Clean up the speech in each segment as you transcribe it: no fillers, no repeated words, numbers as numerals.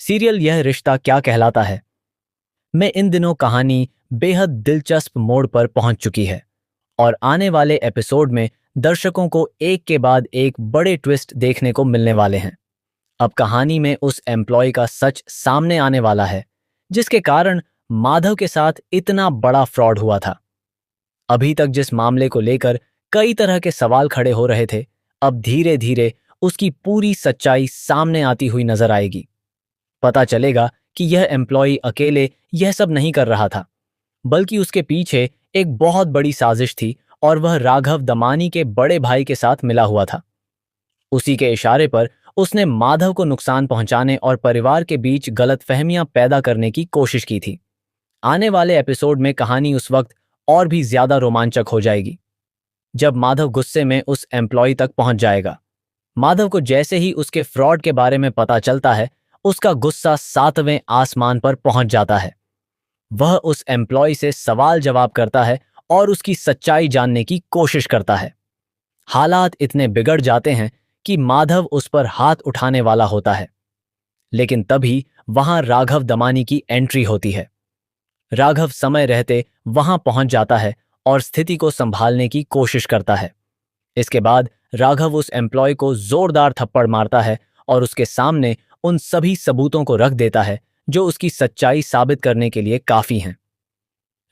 Serial यह रिश्ता क्या कहलाता है में इन दिनों कहानी बेहद दिलचस्प मोड़ पर पहुंच चुकी है और आने वाले एपिसोड में दर्शकों को एक के बाद एक बड़े ट्विस्ट देखने को मिलने वाले हैं। अब कहानी में उस एम्प्लॉय का सच सामने आने वाला है जिसके कारण माधव के साथ इतना बड़ा फ्रॉड हुआ था। अभी तक जिस मामले को लेकर कई तरह के सवाल खड़े हो रहे थे, अब धीरे धीरे उसकी पूरी सच्चाई सामने आती हुई नजर आएगी। पता चलेगा कि यह एम्प्लॉय अकेले यह सब नहीं कर रहा था, बल्कि उसके पीछे एक बहुत बड़ी साजिश थी और वह राघव दमानी के बड़े भाई के साथ मिला हुआ था। उसी के इशारे पर उसने माधव को नुकसान पहुंचाने और परिवार के बीच गलतफहमियां पैदा करने की कोशिश की थी। आने वाले एपिसोड में कहानी उस वक्त और भी ज्यादा रोमांचक हो जाएगी जब माधव गुस्से में उस एम्प्लॉय तक पहुंच जाएगा। माधव को जैसे ही उसके फ्रॉड के बारे में पता चलता है, उसका गुस्सा 7वें आसमान पर पहुंच जाता है। वह उस एम्प्लॉय से सवाल जवाब करता है और उसकी सच्चाई जानने की कोशिश करता है। हालात इतने बिगड़ जाते हैं कि माधव उस पर हाथ उठाने वाला होता है, लेकिन तभी वहां राघव दमानी की एंट्री होती है। राघव समय रहते वहां पहुंच जाता है और स्थिति को संभालने की कोशिश करता है। इसके बाद राघव उस एम्प्लॉय को जोरदार थप्पड़ मारता है और उसके सामने उन सभी सबूतों को रख देता है जो उसकी सच्चाई साबित करने के लिए काफी हैं।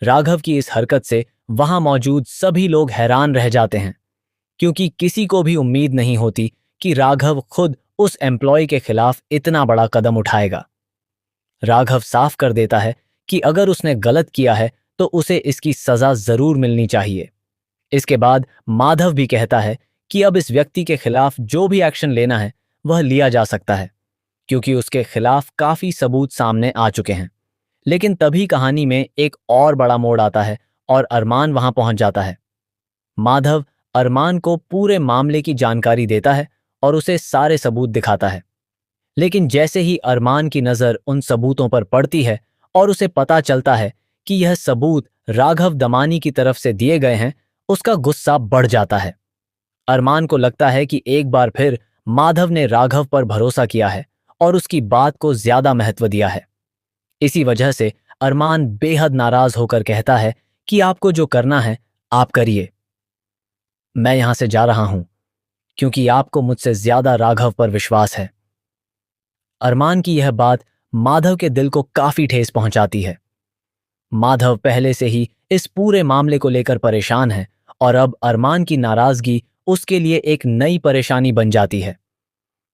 राघव की इस हरकत से वहां मौजूद सभी लोग हैरान रह जाते हैं, क्योंकि किसी को भी उम्मीद नहीं होती कि राघव खुद उस एम्प्लॉय के खिलाफ इतना बड़ा कदम उठाएगा। राघव साफ कर देता है कि अगर उसने गलत किया है तो उसे इसकी सजा जरूर मिलनी चाहिए। इसके बाद माधव भी कहता है कि अब इस व्यक्ति के खिलाफ जो भी एक्शन लेना है वह लिया जा सकता है, क्योंकि उसके खिलाफ काफी सबूत सामने आ चुके हैं। लेकिन तभी कहानी में एक और बड़ा मोड़ आता है और अरमान वहां पहुंच जाता है। माधव अरमान को पूरे मामले की जानकारी देता है और उसे सारे सबूत दिखाता है। लेकिन जैसे ही अरमान की नजर उन सबूतों पर पड़ती है और उसे पता चलता है कि यह सबूत राघव दमानी की तरफ से दिए गए हैं, उसका गुस्सा बढ़ जाता है। अरमान को लगता है कि एक बार फिर माधव ने राघव पर भरोसा किया है और उसकी बात को ज्यादा महत्व दिया है। इसी वजह से अरमान बेहद नाराज होकर कहता है कि आपको जो करना है आप करिए, मैं यहां से जा रहा हूं क्योंकि आपको मुझसे ज्यादा राघव पर विश्वास है। अरमान की यह बात माधव के दिल को काफी ठेस पहुंचाती है। माधव पहले से ही इस पूरे मामले को लेकर परेशान है और अब अरमान की नाराजगी उसके लिए एक नई परेशानी बन जाती है।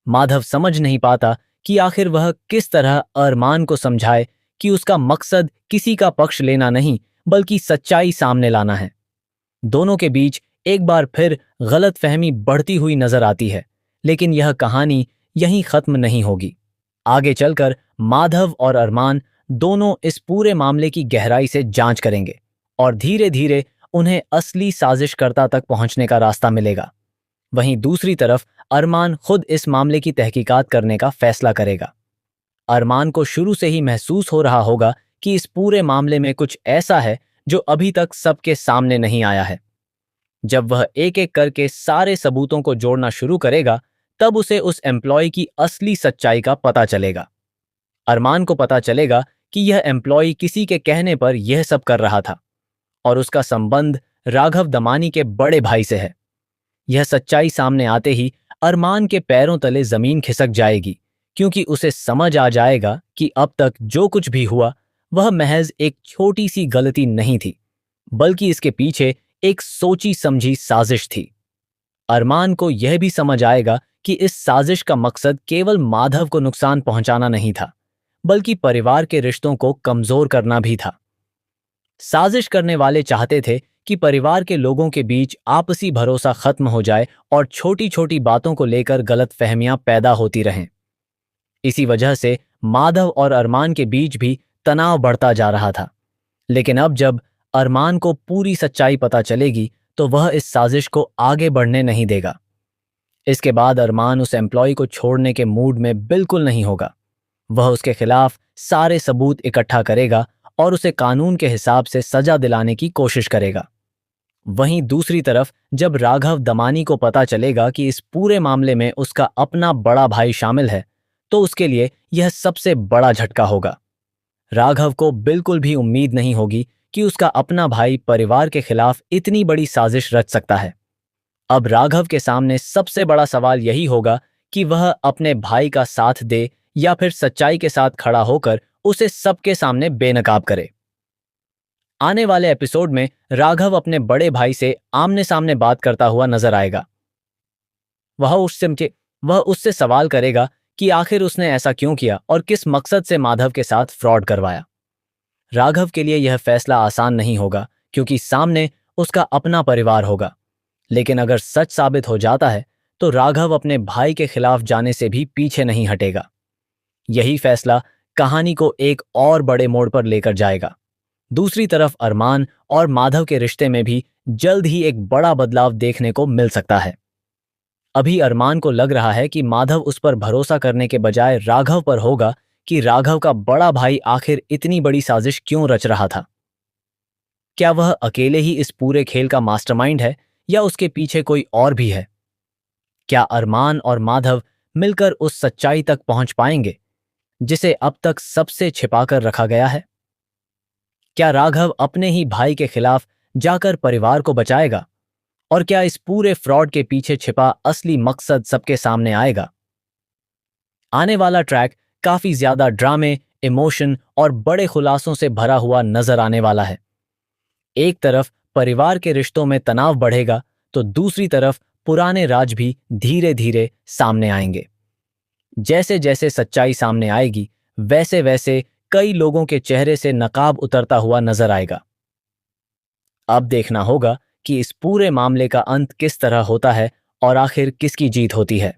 माधव समझ नहीं पाता कि आखिर वह किस तरह अरमान को समझाए कि उसका मकसद किसी का पक्ष लेना नहीं बल्कि सच्चाई सामने लाना है। दोनों के बीच एक बार फिर गलतफहमी बढ़ती हुई नजर आती है, लेकिन यह कहानी यहीं खत्म नहीं होगी। आगे चलकर माधव और अरमान दोनों इस पूरे मामले की गहराई से जांच करेंगे और धीरे धीरे उन्हें असली साजिशकर्ता तक पहुंचने का रास्ता मिलेगा। वहीं दूसरी तरफ अरमान खुद इस मामले की तहकीकात करने का फैसला करेगा। अरमान को शुरू से ही महसूस हो रहा होगा कि इस पूरे मामले में कुछ ऐसा है जो अभी तक सबके सामने नहीं आया है। जब वह एक एक करके सारे सबूतों को जोड़ना शुरू करेगा, तब उसे उस एम्प्लॉय की असली सच्चाई का पता चलेगा। अरमान को पता चलेगा कि यह एम्प्लॉय किसी के कहने पर यह सब कर रहा था और उसका संबंध राघव दमानी के बड़े भाई से है। यह सच्चाई सामने आते ही अरमान के पैरों तले जमीन खिसक जाएगी, क्योंकि उसे समझ आ जाएगा कि अब तक जो कुछ भी हुआ वह महज एक छोटी सी गलती नहीं थी, बल्कि इसके पीछे एक सोची समझी साजिश थी। अरमान को यह भी समझ आएगा कि इस साजिश का मकसद केवल माधव को नुकसान पहुंचाना नहीं था, बल्कि परिवार के रिश्तों को कमजोर करना भी था। साजिश करने वाले चाहते थे कि परिवार के लोगों के बीच आपसी भरोसा खत्म हो जाए और छोटी छोटी बातों को लेकर गलतफहमियां पैदा होती रहें। इसी वजह से माधव और अरमान के बीच भी तनाव बढ़ता जा रहा था। लेकिन अब जब अरमान को पूरी सच्चाई पता चलेगी तो वह इस साजिश को आगे बढ़ने नहीं देगा। इसके बाद अरमान उस एम्प्लॉय को छोड़ने के मूड में बिल्कुल नहीं होगा। वह उसके खिलाफ सारे सबूत इकट्ठा करेगा और उसे कानून के हिसाब से सजा दिलाने की कोशिश करेगा। वहीं दूसरी तरफ जब राघव दमानी को पता चलेगा कि इस पूरे मामले में उसका अपना बड़ा भाई शामिल है, तो उसके लिए यह सबसे बड़ा झटका होगा। राघव को बिल्कुल भी उम्मीद नहीं होगी कि उसका अपना भाई परिवार के खिलाफ इतनी बड़ी साजिश रच सकता है। अब राघव के सामने सबसे बड़ा सवाल यही होगा कि वह अपने भाई का साथ दे या फिर सच्चाई के साथ खड़ा होकर उसे सबके सामने बेनकाब करे। आने वाले एपिसोड में राघव अपने बड़े भाई से आमने सामने बात करता हुआ नजर आएगा। वह उससे सवाल करेगा कि आखिर उसने ऐसा क्यों किया और किस मकसद से माधव के साथ फ्रॉड करवाया। राघव के लिए यह फैसला आसान नहीं होगा क्योंकि सामने उसका अपना परिवार होगा, लेकिन अगर सच साबित हो जाता है तो राघव अपने भाई के खिलाफ जाने से भी पीछे नहीं हटेगा। यही फैसला कहानी को एक और बड़े मोड़ पर लेकर जाएगा। दूसरी तरफ अरमान और माधव के रिश्ते में भी जल्द ही एक बड़ा बदलाव देखने को मिल सकता है। अभी अरमान को लग रहा है कि माधव उस पर भरोसा करने के बजाय राघव पर होगा कि राघव का बड़ा भाई आखिर इतनी बड़ी साजिश क्यों रच रहा था। क्या वह अकेले ही इस पूरे खेल का मास्टरमाइंड है या उसके पीछे कोई और भी है? क्या अरमान और माधव मिलकर उस सच्चाई तक पहुंच पाएंगे जिसे अब तक सबसे छिपाकर रखा गया है? क्या राघव अपने ही भाई के खिलाफ जाकर परिवार को बचाएगा? और क्या इस पूरे फ्रॉड के पीछे छिपा असली मकसद सबके सामने आएगा? आने वाला ट्रैक काफी ज्यादा ड्रामे, इमोशन और बड़े खुलासों से भरा हुआ नजर आने वाला है। एक तरफ परिवार के रिश्तों में तनाव बढ़ेगा तो दूसरी तरफ पुराने राज भी धीरे धीरे सामने आएंगे। जैसे जैसे सच्चाई सामने आएगी वैसे वैसे कई लोगों के चेहरे से नकाब उतरता हुआ नजर आएगा। अब देखना होगा कि इस पूरे मामले का अंत किस तरह होता है और आखिर किसकी जीत होती है।